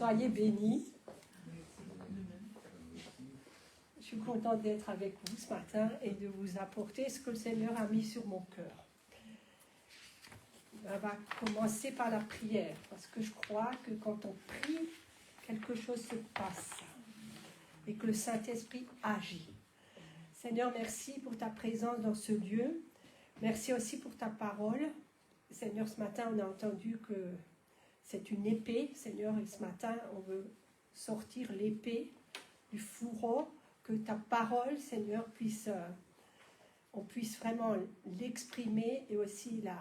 Soyez bénis. Je suis contente d'être avec vous ce matin et de vous apporter ce que le Seigneur a mis sur mon cœur. On va commencer par la prière, parce que je crois que quand on prie, quelque chose se passe et que le Saint-Esprit agit. Seigneur, merci pour ta présence dans ce lieu. Merci aussi pour ta parole. Seigneur, ce matin, on a entendu que c'est une épée, Seigneur, et ce matin, on veut sortir l'épée du fourreau, que ta parole, Seigneur, on puisse vraiment l'exprimer et aussi la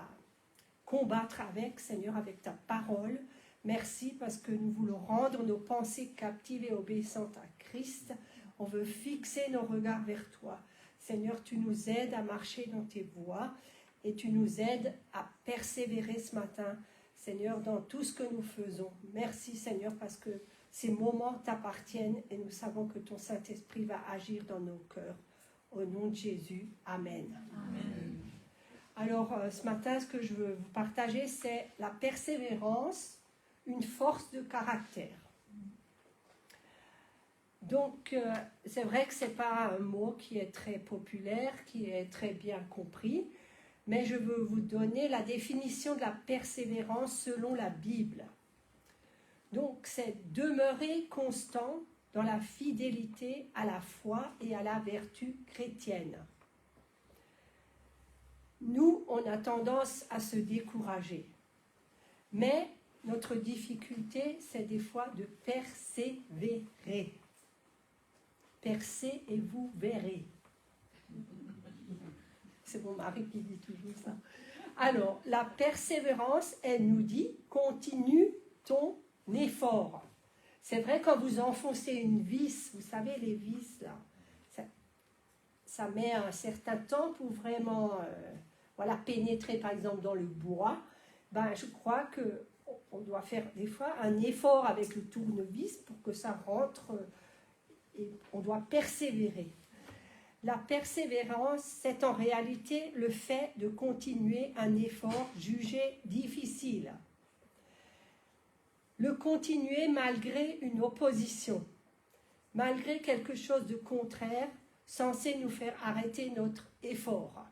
combattre avec, Seigneur, avec ta parole. Merci parce que nous voulons rendre nos pensées captives et obéissantes à Christ. On veut fixer nos regards vers toi. Seigneur, tu nous aides à marcher dans tes voies et tu nous aides à persévérer ce matin, Seigneur, dans tout ce que nous faisons. Merci, Seigneur, parce que ces moments t'appartiennent et nous savons que ton Saint-Esprit va agir dans nos cœurs. Au nom de Jésus, Amen. Amen. Alors, ce matin, ce que je veux vous partager, c'est la persévérance, une force de caractère. Donc, c'est vrai que ce n'est pas un mot qui est très populaire, qui est très bien compris, mais je veux vous donner la définition de la persévérance selon la Bible. Donc, c'est demeurer constant dans la fidélité à la foi et à la vertu chrétienne. Nous, on a tendance à se décourager, mais notre difficulté, c'est des fois de persévérer. Percez et vous verrez. C'est mon mari qui dit toujours ça. Alors, la persévérance, elle nous dit, continue ton effort. C'est vrai, quand vous enfoncez une vis, vous savez, les vis, là, ça met un certain temps pour vraiment pénétrer, par exemple, dans le bois. Je crois qu'on doit faire des fois un effort avec le tournevis pour que ça rentre et on doit persévérer. La persévérance, c'est en réalité le fait de continuer un effort jugé difficile. Le continuer malgré une opposition, malgré quelque chose de contraire, censé nous faire arrêter notre effort.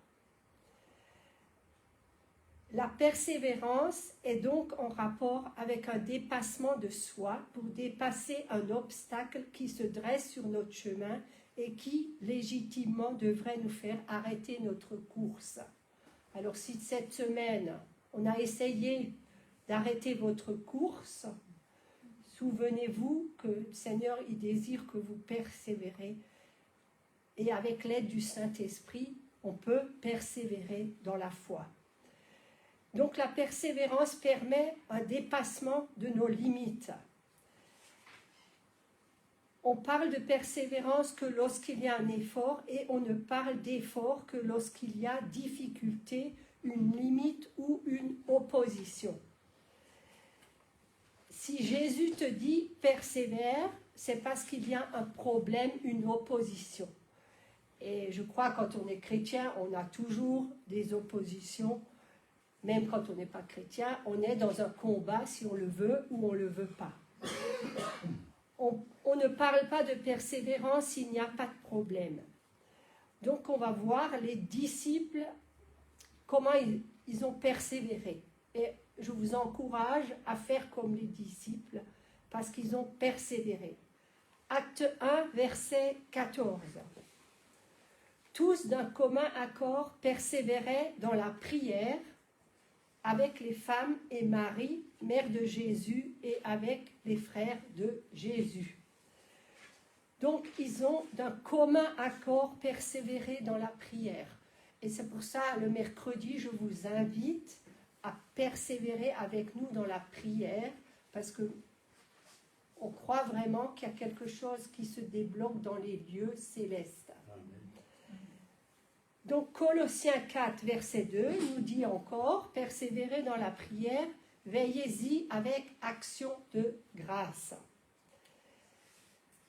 La persévérance est donc en rapport avec un dépassement de soi pour dépasser un obstacle qui se dresse sur notre chemin et qui, légitimement, devrait nous faire arrêter notre course. Alors, si cette semaine, on a essayé d'arrêter votre course, souvenez-vous que le Seigneur, il désire que vous persévérez. Et avec l'aide du Saint-Esprit, on peut persévérer dans la foi. Donc, la persévérance permet un dépassement de nos limites. On parle de persévérance que lorsqu'il y a un effort et on ne parle d'effort que lorsqu'il y a difficulté, une limite ou une opposition. Si Jésus te dit persévère, c'est parce qu'il y a un problème, une opposition. Et je crois que quand on est chrétien, on a toujours des oppositions. Même quand on n'est pas chrétien, on est dans un combat si on le veut ou on ne le veut pas. On ne parle pas de persévérance s'il n'y a pas de problème. Donc on va voir les disciples, comment ils ont persévéré. Et je vous encourage à faire comme les disciples, parce qu'ils ont persévéré. Acte 1, verset 14. Tous d'un commun accord persévéraient dans la prière avec les femmes et Marie, mère de Jésus, et avec les frères de Jésus. Donc, ils ont d'un commun accord persévéré dans la prière. Et c'est pour ça, le mercredi, je vous invite à persévérer avec nous dans la prière, parce que on croit vraiment qu'il y a quelque chose qui se débloque dans les lieux célestes. Donc, Colossiens 4, verset 2, nous dit encore, persévérez dans la prière, veillez-y avec action de grâce.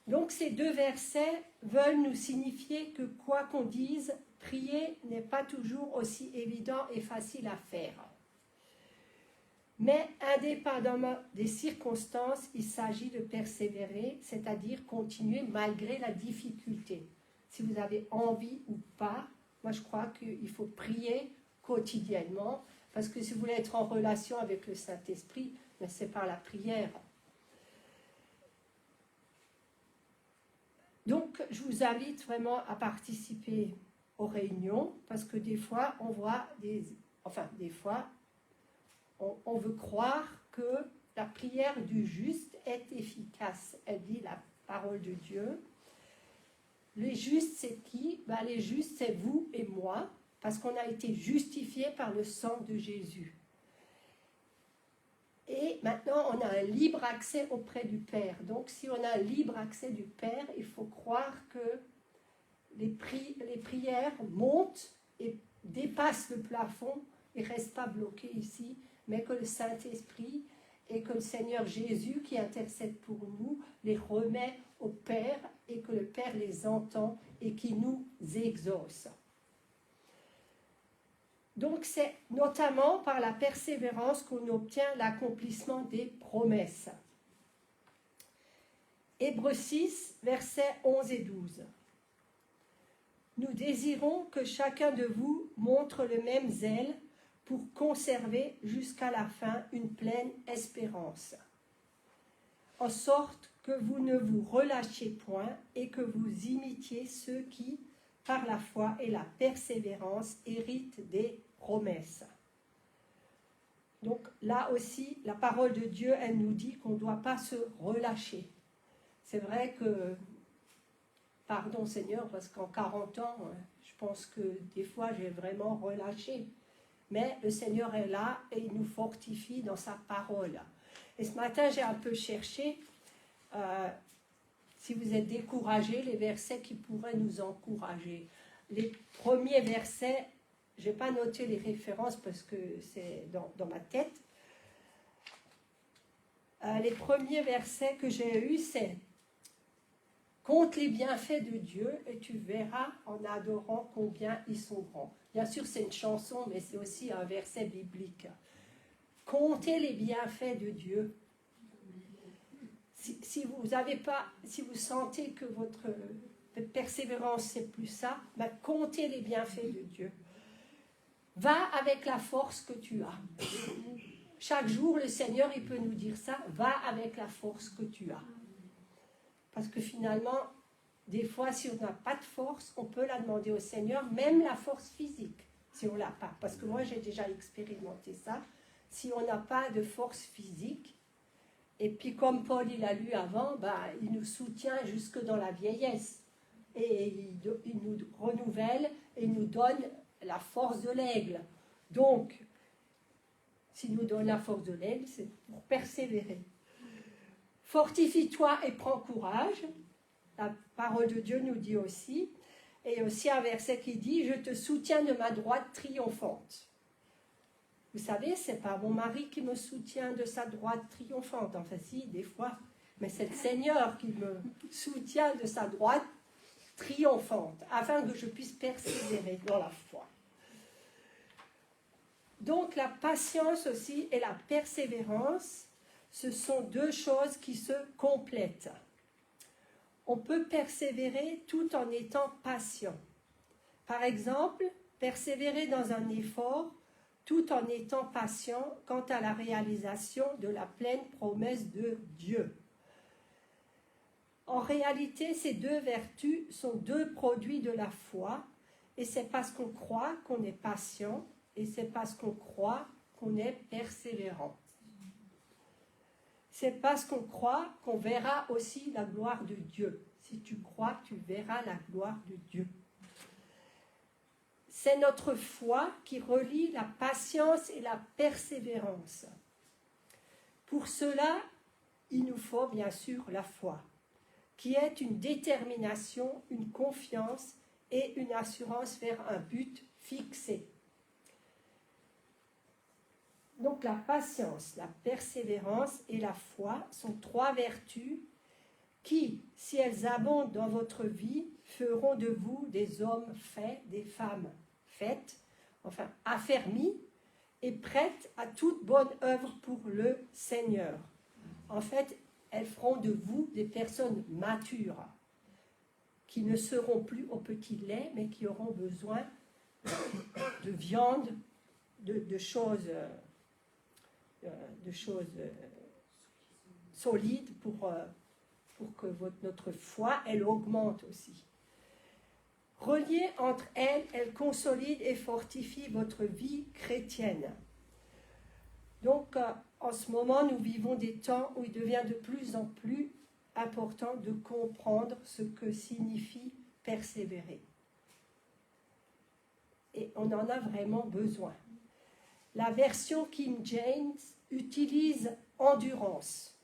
Donc, ces deux versets veulent nous signifier que quoi qu'on dise, prier n'est pas toujours aussi évident et facile à faire. Mais indépendamment des circonstances, il s'agit de persévérer, c'est-à-dire continuer malgré la difficulté. Si vous avez envie ou pas, moi je crois qu'il faut prier quotidiennement, parce que si vous voulez être en relation avec le Saint-Esprit, c'est par la prière. Donc, je vous invite vraiment à participer aux réunions, parce que des fois, on voit on veut croire que la prière du juste est efficace. Elle dit la parole de Dieu. Les justes, c'est qui? Les justes, c'est vous et moi, parce qu'on a été justifiés par le sang de Jésus. Et maintenant, on a un libre accès auprès du Père. Donc, si on a un libre accès du Père, il faut croire que les prières montent et dépassent le plafond et ne restent pas bloquées ici, mais que le Saint-Esprit et que le Seigneur Jésus, qui intercède pour nous, les remet au Père et que le Père les entend et qui nous exauce. Donc c'est notamment par la persévérance qu'on obtient l'accomplissement des promesses. Hébreux 6, versets 11 et 12. Nous désirons que chacun de vous montre le même zèle pour conserver jusqu'à la fin une pleine espérance, en sorte que vous ne vous relâchiez point et que vous imitiez ceux qui, par la foi et la persévérance, héritent des promesses. Donc là aussi, la parole de Dieu, elle nous dit qu'on ne doit pas se relâcher. C'est vrai que, pardon Seigneur, parce qu'en 40 ans, je pense que des fois j'ai vraiment relâché. Mais le Seigneur est là et il nous fortifie dans sa parole. Et ce matin, j'ai un peu cherché, si vous êtes découragés, les versets qui pourraient nous encourager. Les premiers versets, je n'ai pas noté les références parce que c'est dans ma tête. Les premiers versets que j'ai eus, c'est « Compte les bienfaits de Dieu et tu verras en adorant combien ils sont grands. » Bien sûr, c'est une chanson, mais c'est aussi un verset biblique. Comptez les bienfaits de Dieu. Si vous sentez que votre persévérance, c'est plus ça, comptez les bienfaits de Dieu. Va avec la force que tu as. Chaque jour, le Seigneur, il peut nous dire ça. Va avec la force que tu as. Parce que finalement, des fois, si on n'a pas de force, on peut la demander au Seigneur, même la force physique, si on ne l'a pas. Parce que moi, j'ai déjà expérimenté ça. Si on n'a pas de force physique, et puis comme Paul, il a lu avant, il nous soutient jusque dans la vieillesse. Et il nous renouvelle et nous donne la force de l'aigle. Donc, s'il nous donne la force de l'aigle, c'est pour persévérer. Fortifie-toi et prends courage. La parole de Dieu nous dit aussi. Et aussi un verset qui dit « Je te soutiens de ma droite triomphante ». Vous savez, ce n'est pas mon mari qui me soutient de sa droite triomphante. Enfin si, des fois. Mais c'est le Seigneur qui me soutient de sa droite triomphante, afin que je puisse persévérer dans la foi. Donc la patience aussi et la persévérance, ce sont deux choses qui se complètent. On peut persévérer tout en étant patient. Par exemple, persévérer dans un effort tout en étant patient quant à la réalisation de la pleine promesse de Dieu. En réalité, ces deux vertus sont deux produits de la foi, et c'est parce qu'on croit qu'on est patient, et c'est parce qu'on croit qu'on est persévérant. C'est parce qu'on croit qu'on verra aussi la gloire de Dieu. Si tu crois, tu verras la gloire de Dieu. C'est notre foi qui relie la patience et la persévérance. Pour cela, il nous faut bien sûr la foi, qui est une détermination, une confiance et une assurance vers un but fixé. Donc la patience, la persévérance et la foi sont trois vertus qui, si elles abondent dans votre vie, feront de vous des hommes faits, des femmes faites, enfin affermis, et prêtes à toute bonne œuvre pour le Seigneur. En fait, elles feront de vous des personnes matures, qui ne seront plus au petit lait, mais qui auront besoin de viande, de choses solides pour que notre foi, elle augmente aussi. Reliées entre elles, elles consolident et fortifient votre vie chrétienne. Donc, en ce moment, nous vivons des temps où il devient de plus en plus important de comprendre ce que signifie persévérer. Et on en a vraiment besoin. La version King James utilise endurance.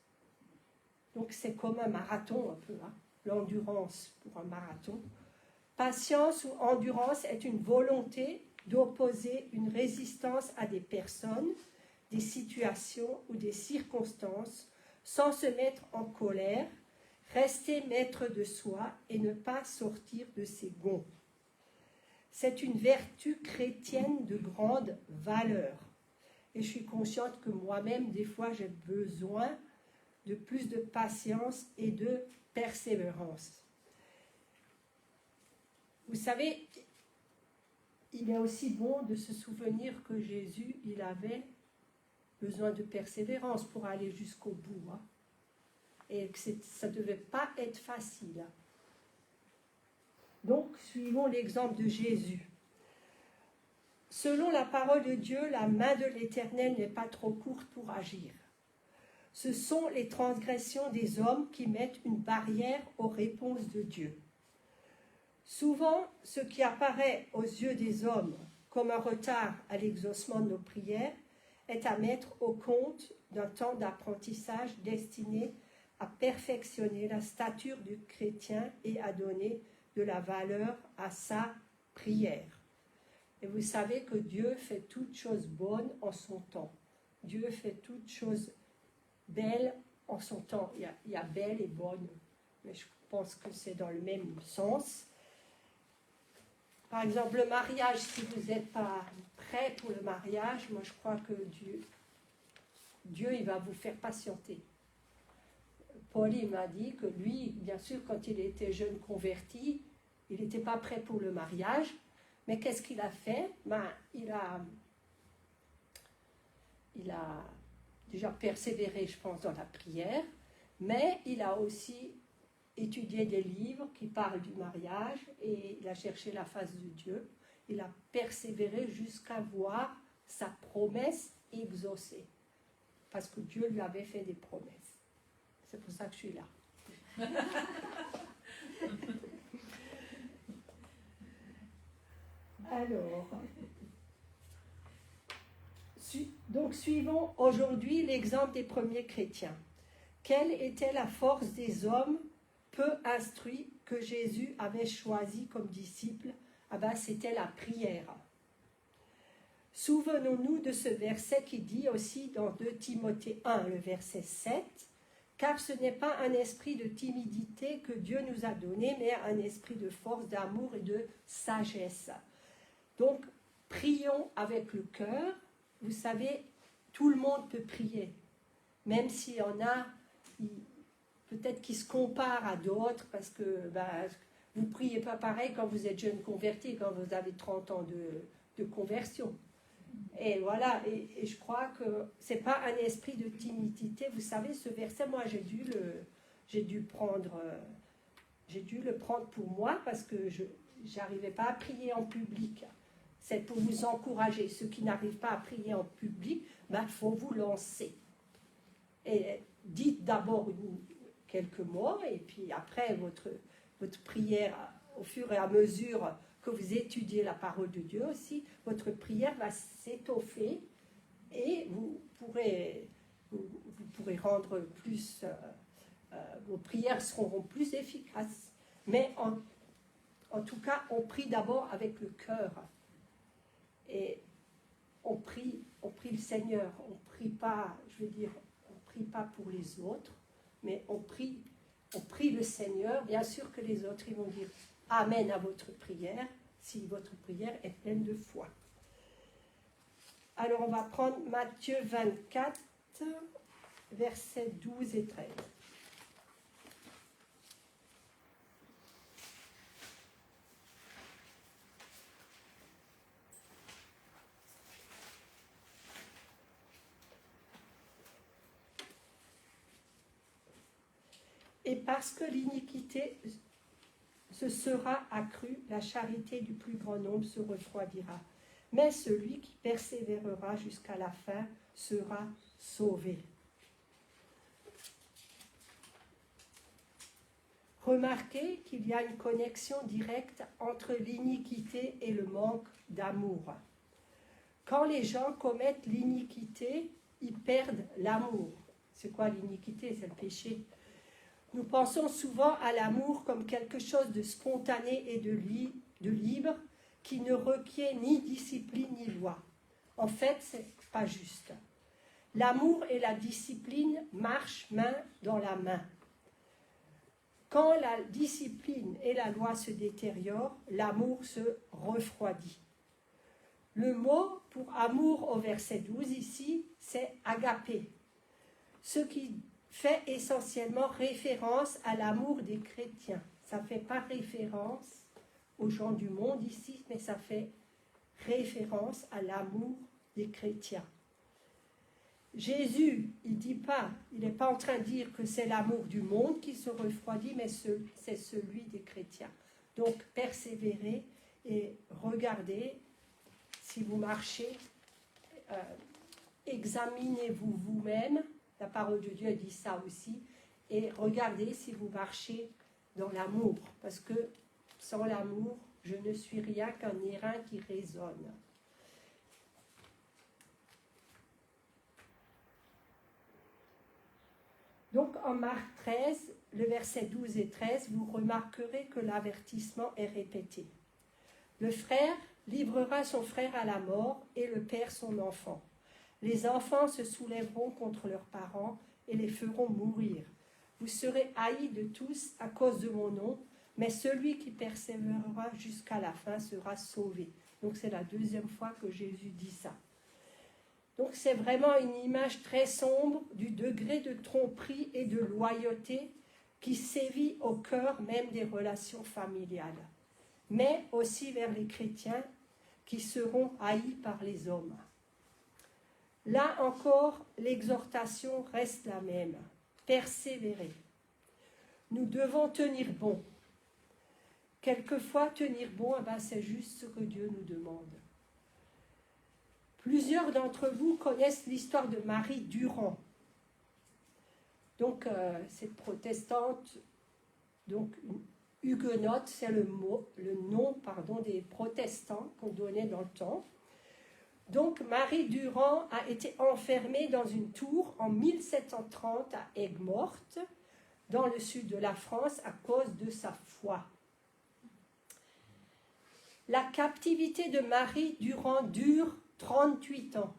Donc c'est comme un marathon un peu, hein, l'endurance pour un marathon. Patience ou endurance est une volonté d'opposer une résistance à des personnes, des situations ou des circonstances sans se mettre en colère, rester maître de soi et ne pas sortir de ses gonds. C'est une vertu chrétienne de grande valeur. Et je suis consciente que moi-même, des fois, j'ai besoin de plus de patience et de persévérance. Vous savez, il est aussi bon de se souvenir que Jésus, il avait besoin de persévérance pour aller jusqu'au bout. Hein. Et que ça ne devait pas être facile. Donc, suivons l'exemple de Jésus. Selon la parole de Dieu, la main de l'Éternel n'est pas trop courte pour agir. Ce sont les transgressions des hommes qui mettent une barrière aux réponses de Dieu. Souvent, ce qui apparaît aux yeux des hommes comme un retard à l'exaucement de nos prières est à mettre au compte d'un temps d'apprentissage destiné à perfectionner la stature du chrétien et à donner de la valeur à sa prière. Et vous savez que Dieu fait toutes choses bonnes en son temps. Dieu fait toutes choses belles en son temps. Il y a belle et bonne, mais je pense que c'est dans le même sens. Par exemple, le mariage, si vous n'êtes pas prêt pour le mariage, moi je crois que Dieu il va vous faire patienter. Paul il m'a dit que lui, bien sûr, quand il était jeune converti, il n'était pas prêt pour le mariage, mais qu'est-ce qu'il a fait? Il a déjà persévéré, je pense, dans la prière, mais il a aussi étudié des livres qui parlent du mariage et il a cherché la face de Dieu. Il a persévéré jusqu'à voir sa promesse exaucée, parce que Dieu lui avait fait des promesses. C'est pour ça que je suis là. Alors, donc suivons aujourd'hui l'exemple des premiers chrétiens. Quelle était la force des hommes peu instruits que Jésus avait choisis comme disciples? C'était la prière. Souvenons-nous de ce verset qui dit aussi dans 2 Timothée 1, le verset 7, « Car ce n'est pas un esprit de timidité que Dieu nous a donné, mais un esprit de force, d'amour et de sagesse. » Donc, prions avec le cœur. Vous savez, tout le monde peut prier, même s'il y en a peut-être qui se comparent à d'autres, parce que vous ne priez pas pareil quand vous êtes jeune converti, quand vous avez 30 ans de conversion. Et voilà, et je crois que ce n'est pas un esprit de timidité. Vous savez, ce verset, moi, j'ai dû le prendre pour moi, parce que je n'arrivais pas à prier en public. C'est pour vous encourager. Ceux qui n'arrivent pas à prier en public, il faut vous lancer. Et dites d'abord quelques mots, et puis après votre prière, au fur et à mesure que vous étudiez la parole de Dieu aussi, votre prière va s'étoffer et vous pourrez rendre plus, vos prières seront plus efficaces. Mais en tout cas, on prie d'abord avec le cœur. Et on prie le Seigneur, on prie pas pour les autres, mais on prie le Seigneur. Bien sûr que les autres, ils vont dire Amen à votre prière, si votre prière est pleine de foi. Alors on va prendre Matthieu 24, versets 12 et 13. Et parce que l'iniquité se sera accrue, la charité du plus grand nombre se refroidira. Mais celui qui persévérera jusqu'à la fin sera sauvé. Remarquez qu'il y a une connexion directe entre l'iniquité et le manque d'amour. Quand les gens commettent l'iniquité, ils perdent l'amour. C'est quoi l'iniquité? C'est le péché. Nous pensons souvent à l'amour comme quelque chose de spontané et de libre qui ne requiert ni discipline ni loi. En fait, ce n'est pas juste. L'amour et la discipline marchent main dans la main. Quand la discipline et la loi se détériorent, l'amour se refroidit. Le mot pour amour au verset 12 ici, c'est agapé, ce qui fait essentiellement référence à l'amour des chrétiens. Ça ne fait pas référence aux gens du monde ici, mais ça fait référence à l'amour des chrétiens. Jésus, il n'est pas en train de dire que c'est l'amour du monde qui se refroidit, mais c'est celui des chrétiens. Donc, persévérez et regardez si vous marchez, examinez-vous vous-même, la parole de Dieu dit ça aussi, et regardez si vous marchez dans l'amour, parce que sans l'amour, je ne suis rien qu'un airain qui résonne. Donc en Marc 13, le verset 12 et 13, vous remarquerez que l'avertissement est répété. Le frère livrera son frère à la mort et le père son enfant. Les enfants se soulèveront contre leurs parents et les feront mourir. Vous serez haïs de tous à cause de mon nom, mais celui qui persévérera jusqu'à la fin sera sauvé. Donc c'est la deuxième fois que Jésus dit ça. Donc c'est vraiment une image très sombre du degré de tromperie et de loyauté qui sévit au cœur même des relations familiales, mais aussi vers les chrétiens qui seront haïs par les hommes. Là encore, l'exhortation reste la même, persévérer. Nous devons tenir bon. Quelquefois, tenir bon, c'est juste ce que Dieu nous demande. Plusieurs d'entre vous connaissent l'histoire de Marie Durand. Donc, cette protestante, donc huguenote, c'est le nom des protestants qu'on donnait dans le temps. Donc, Marie Durand a été enfermée dans une tour en 1730 à Aigues-Mortes, dans le sud de la France, à cause de sa foi. La captivité de Marie Durand dure 38 ans.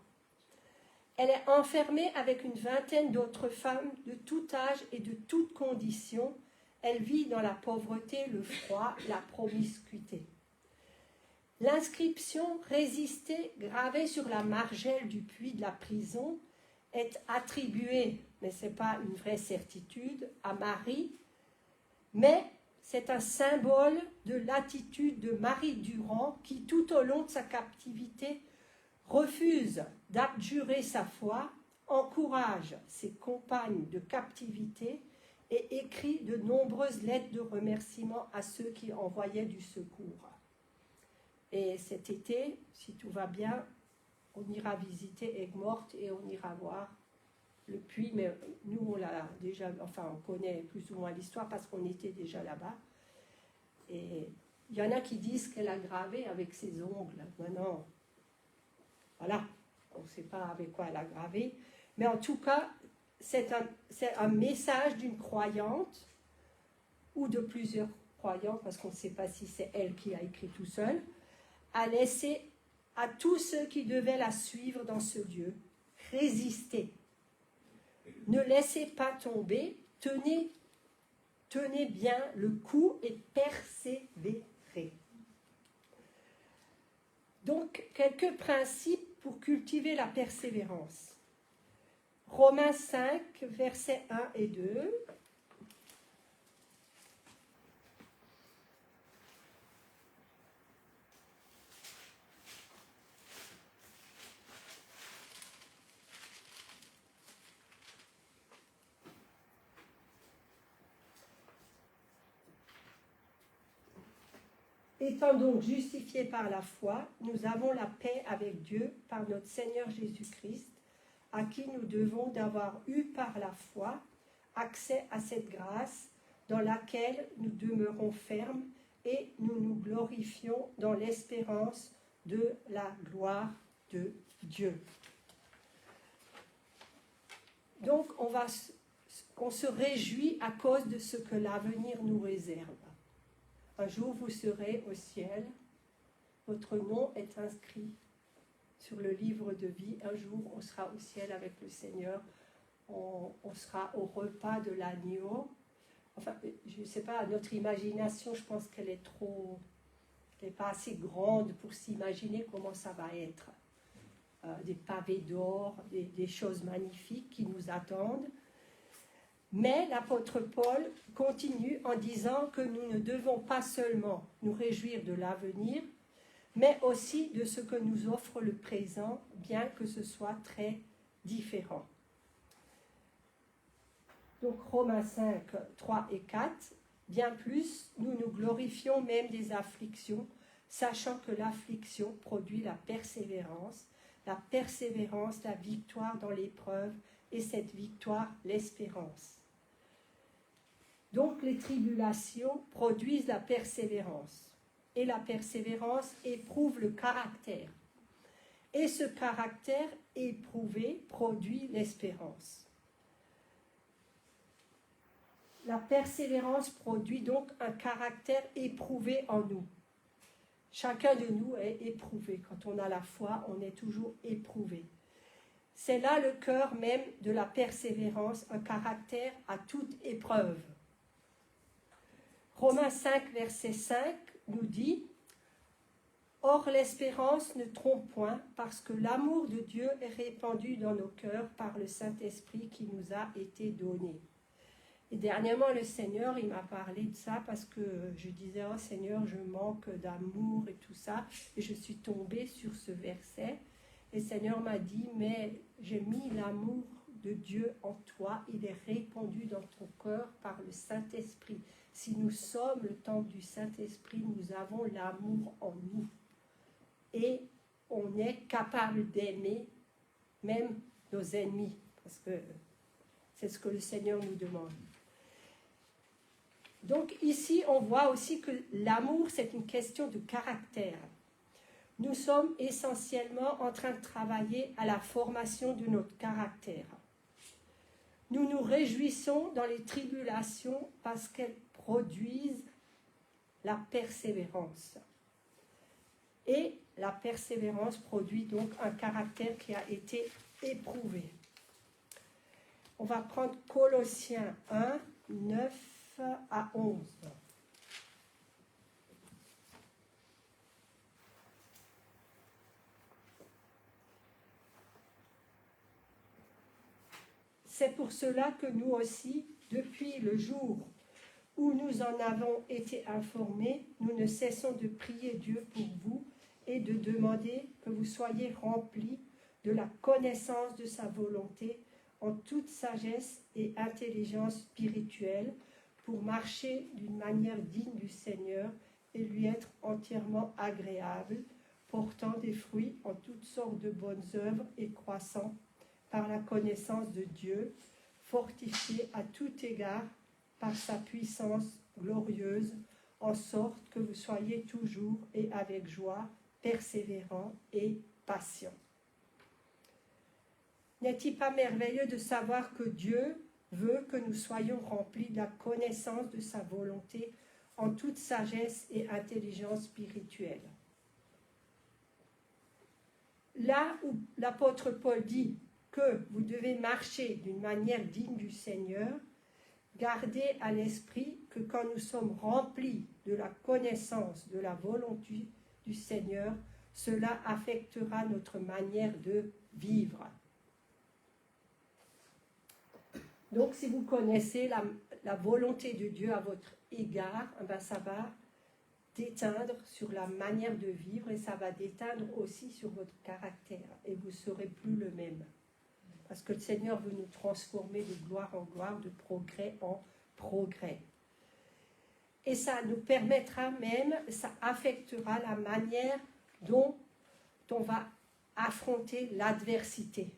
Elle est enfermée avec une vingtaine d'autres femmes de tout âge et de toutes conditions. Elle vit dans la pauvreté, le froid, la promiscuité. L'inscription « Résister » gravée sur la margelle du puits de la prison est attribuée, mais ce n'est pas une vraie certitude, à Marie, mais c'est un symbole de l'attitude de Marie Durand qui, tout au long de sa captivité, refuse d'abjurer sa foi, encourage ses compagnes de captivité et écrit de nombreuses lettres de remerciement à ceux qui envoyaient du secours. Et cet été, si tout va bien, on ira visiter Aigues-Mortes et on ira voir le puits, mais nous on l'a déjà, on connaît plus ou moins l'histoire parce qu'on était déjà là-bas. Et il y en a qui disent qu'elle a gravé avec ses ongles. Maintenant, voilà, on ne sait pas avec quoi elle a gravé. Mais en tout cas, c'est un message d'une croyante ou de plusieurs croyants, parce qu'on ne sait pas si c'est elle qui a écrit tout seul, à laisser à tous ceux qui devaient la suivre dans ce Dieu résister. Ne laissez pas tomber, tenez bien le coup et persévérez. Donc, quelques principes pour cultiver la persévérance. Romains 5, versets 1 et 2. Étant donc justifiés par la foi, nous avons la paix avec Dieu par notre Seigneur Jésus-Christ, à qui nous devons d'avoir eu par la foi accès à cette grâce dans laquelle nous demeurons fermes et nous nous glorifions dans l'espérance de la gloire de Dieu. Donc on se réjouit à cause de ce que l'avenir nous réserve. Un jour vous serez au ciel, votre nom est inscrit sur le livre de vie. Un jour on sera au ciel avec le Seigneur, on sera au repas de l'agneau. Enfin, je ne sais pas, notre imagination, je pense qu'elle est pas assez grande pour s'imaginer comment ça va être. Des pavés d'or, des choses magnifiques qui nous attendent. Mais l'apôtre Paul continue en disant que nous ne devons pas seulement nous réjouir de l'avenir, mais aussi de ce que nous offre le présent, bien que ce soit très différent. Donc Romains 5, 3 et 4, bien plus, nous nous glorifions même des afflictions, sachant que l'affliction produit la persévérance, la victoire dans l'épreuve, et cette victoire, l'espérance. Donc les tribulations produisent la persévérance, et la persévérance éprouve le caractère. Et ce caractère éprouvé produit l'espérance. La persévérance produit donc un caractère éprouvé en nous. Chacun de nous est éprouvé. Quand on a la foi, on est toujours éprouvé. C'est là le cœur même de la persévérance, un caractère à toute épreuve. Romains 5, verset 5 nous dit « Or l'espérance ne trompe point, parce que l'amour de Dieu est répandu dans nos cœurs par le Saint-Esprit qui nous a été donné. » Et dernièrement, le Seigneur, il m'a parlé de ça parce que je disais « Oh Seigneur, je manque d'amour et tout ça. » Et je suis tombée sur ce verset. Et le Seigneur m'a dit « Mais j'ai mis l'amour de Dieu en toi. Il est répandu dans ton cœur par le Saint-Esprit. » Si nous sommes le temple du Saint-Esprit, nous avons l'amour en nous. Et on est capable d'aimer même nos ennemis, parce que c'est ce que le Seigneur nous demande. Donc ici, on voit aussi que l'amour, c'est une question de caractère. Nous sommes essentiellement en train de travailler à la formation de notre caractère. Nous nous réjouissons dans les tribulations parce qu'elles produisent la persévérance. Et la persévérance produit donc un caractère qui a été éprouvé. On va prendre Colossiens 1, 9 à 11. C'est pour cela que nous aussi, depuis le jour où nous en avons été informés, nous ne cessons de prier Dieu pour vous et de demander que vous soyez remplis de la connaissance de sa volonté en toute sagesse et intelligence spirituelle pour marcher d'une manière digne du Seigneur et lui être entièrement agréable, portant des fruits en toutes sortes de bonnes œuvres et croissant par la connaissance de Dieu, fortifié à tout égard par sa puissance glorieuse, en sorte que vous soyez toujours et avec joie, persévérants et patients. N'est-il pas merveilleux de savoir que Dieu veut que nous soyons remplis de la connaissance de sa volonté en toute sagesse et intelligence spirituelle? Là où l'apôtre Paul dit que vous devez marcher d'une manière digne du Seigneur, gardez à l'esprit que quand nous sommes remplis de la connaissance de la volonté du Seigneur, Cela affectera notre manière de vivre. Donc, si vous connaissez la volonté de Dieu à votre égard, ben ça va déteindre sur la manière de vivre et ça va déteindre aussi sur votre caractère. Et vous ne serez plus le même. Parce que le Seigneur veut nous transformer de gloire en gloire, de progrès en progrès. Et ça nous permettra même, ça affectera la manière dont on va affronter l'adversité.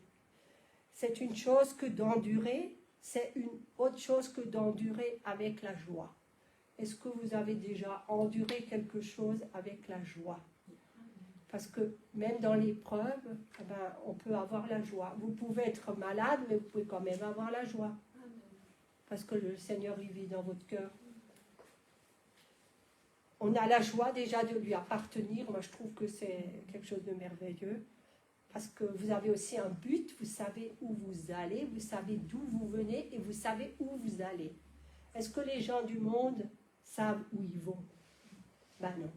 C'est une chose que d'endurer, c'est une autre chose que d'endurer avec la joie. Est-ce que vous avez déjà enduré quelque chose avec la joie? Parce que même dans l'épreuve, ben, on peut avoir la joie. Vous pouvez être malade, mais vous pouvez quand même avoir la joie. Parce que le Seigneur, il vit dans votre cœur. On a la joie déjà de lui appartenir. Moi, je trouve que c'est quelque chose de merveilleux. Parce que vous avez aussi un but, vous savez où vous allez, vous savez d'où vous venez et vous savez où vous allez. Est-ce que les gens du monde savent où ils vont? Ben non.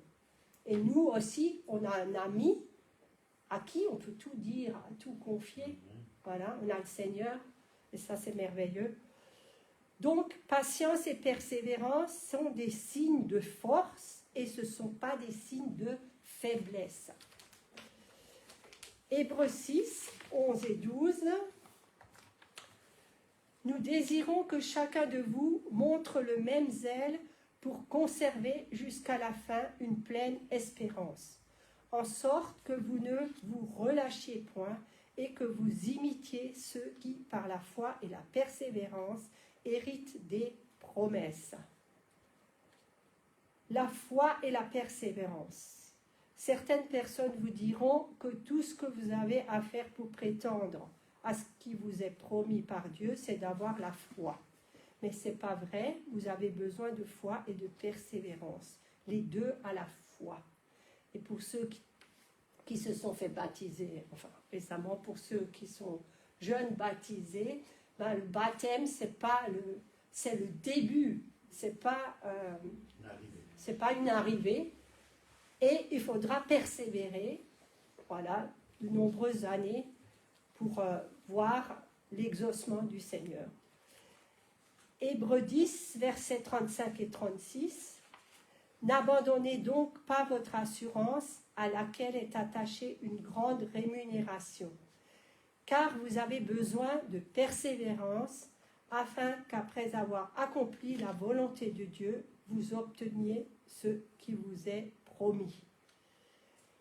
Et nous aussi, on a un ami à qui on peut tout dire, tout confier. Voilà, on a le Seigneur et ça c'est merveilleux. Donc, patience et persévérance sont des signes de force et ce ne sont pas des signes de faiblesse. Hébreux 6, 11 et 12. Nous désirons que chacun de vous montre le même zèle pour conserver jusqu'à la fin une pleine espérance, en sorte que vous ne vous relâchiez point et que vous imitiez ceux qui, par la foi et la persévérance, héritent des promesses. La foi et la persévérance. Certaines personnes vous diront que tout ce que vous avez à faire pour prétendre à ce qui vous est promis par Dieu, c'est d'avoir la foi. Mais ce n'est pas vrai, vous avez besoin de foi et de persévérance, les deux à la fois. Et pour ceux qui se sont fait baptiser, enfin récemment pour ceux qui sont jeunes baptisés, ben, le baptême, c'est le début, c'est pas une arrivée. Et il faudra persévérer, voilà, de nombreuses années pour voir l'exaucement du Seigneur. Hébreux 10, versets 35 et 36. N'abandonnez donc pas votre assurance à laquelle est attachée une grande rémunération, car vous avez besoin de persévérance afin qu'après avoir accompli la volonté de Dieu, vous obteniez ce qui vous est promis.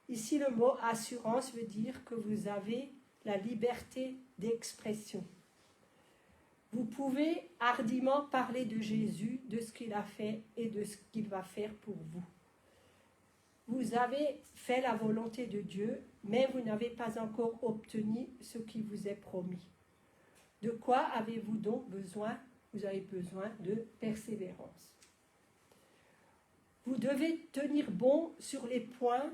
Ici, le mot assurance veut dire que vous avez la liberté d'expression. Vous pouvez hardiment parler de Jésus, de ce qu'il a fait et de ce qu'il va faire pour vous. Vous avez fait la volonté de Dieu, mais vous n'avez pas encore obtenu ce qui vous est promis. De quoi avez-vous donc besoin? Vous avez besoin de persévérance. Vous devez tenir bon sur les points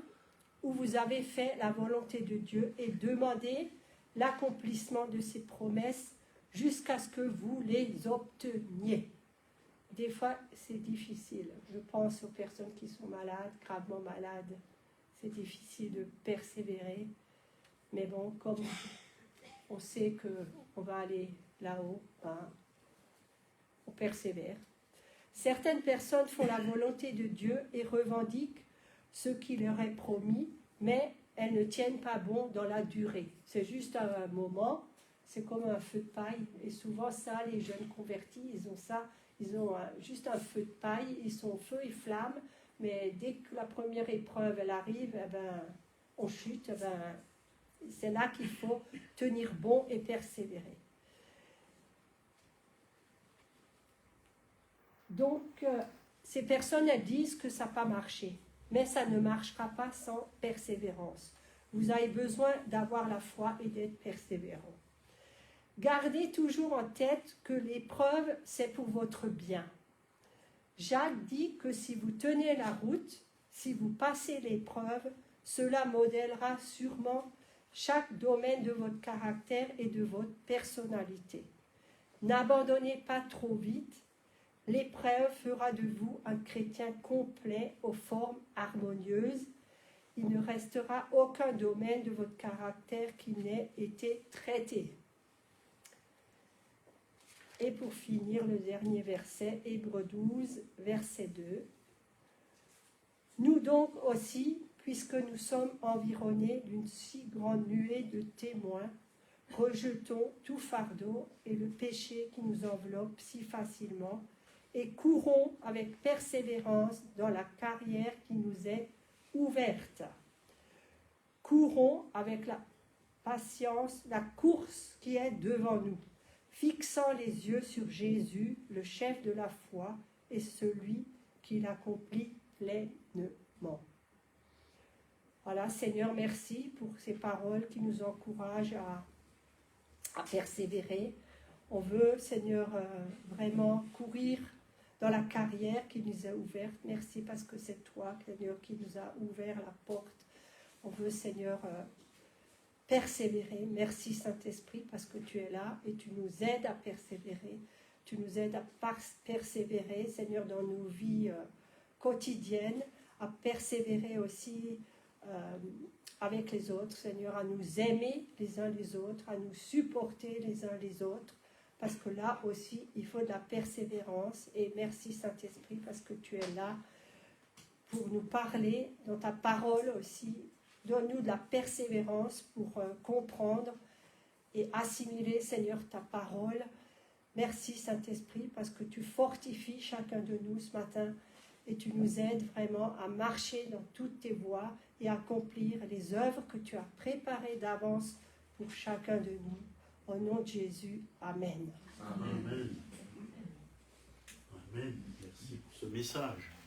où vous avez fait la volonté de Dieu et demander l'accomplissement de ses promesses jusqu'à ce que vous les obteniez. Des fois, c'est difficile. Je pense aux personnes qui sont malades, gravement malades. C'est difficile de persévérer. Mais bon, comme on sait qu'on va aller là-haut, ben, on persévère. Certaines personnes font la volonté de Dieu et revendiquent ce qui leur est promis, mais elles ne tiennent pas bon dans la durée. C'est juste un moment, c'est comme un feu de paille. Et souvent ça, les jeunes convertis, ils ont ça, ils ont juste un feu de paille, ils sont feu et flamme, mais dès que la première épreuve elle arrive, eh ben, on chute. Eh ben, c'est là qu'il faut tenir bon et persévérer. Donc, ces personnes, elles disent que ça n'a pas marché. Mais ça ne marchera pas sans persévérance. Vous avez besoin d'avoir la foi et d'être persévérant. Gardez toujours en tête que l'épreuve, c'est pour votre bien. Jacques dit que si vous tenez la route, si vous passez l'épreuve, cela modèlera sûrement chaque domaine de votre caractère et de votre personnalité. N'abandonnez pas trop vite. L'épreuve fera de vous un chrétien complet aux formes harmonieuses. il ne restera aucun domaine de votre caractère qui n'ait été traité. Et pour finir, le dernier verset, Hébreux 12, verset 2. Nous donc aussi, puisque nous sommes environnés d'une si grande nuée de témoins, rejetons tout fardeau et le péché qui nous enveloppe si facilement et courons avec persévérance dans la carrière qui nous est ouverte. Courons avec la patience la course qui est devant nous, fixant les yeux sur Jésus, le chef de la foi et celui qui l'accomplit pleinement. Voilà, Seigneur, merci pour ces paroles qui nous encouragent à persévérer. On veut, Seigneur, vraiment courir dans la carrière qui nous a ouverte. Merci parce que c'est toi, Seigneur, qui nous a ouvert la porte. On veut, Seigneur, persévérer. Merci, Saint-Esprit, parce que tu es là et tu nous aides à persévérer. Tu nous aides à persévérer, Seigneur, dans nos vies quotidiennes, à persévérer aussi avec les autres, Seigneur, à nous aimer les uns les autres, à nous supporter les uns les autres, parce que là aussi, il faut de la persévérance. Et merci, Saint-Esprit, parce que tu es là pour nous parler dans ta parole aussi. Donne-nous de la persévérance pour comprendre et assimiler, Seigneur, ta parole. Merci, Saint-Esprit, parce que tu fortifies chacun de nous ce matin et tu nous aides vraiment à marcher dans toutes tes voies et à accomplir les œuvres que tu as préparées d'avance pour chacun de nous. Au nom de Jésus, Amen. Amen. Amen. Merci pour ce message.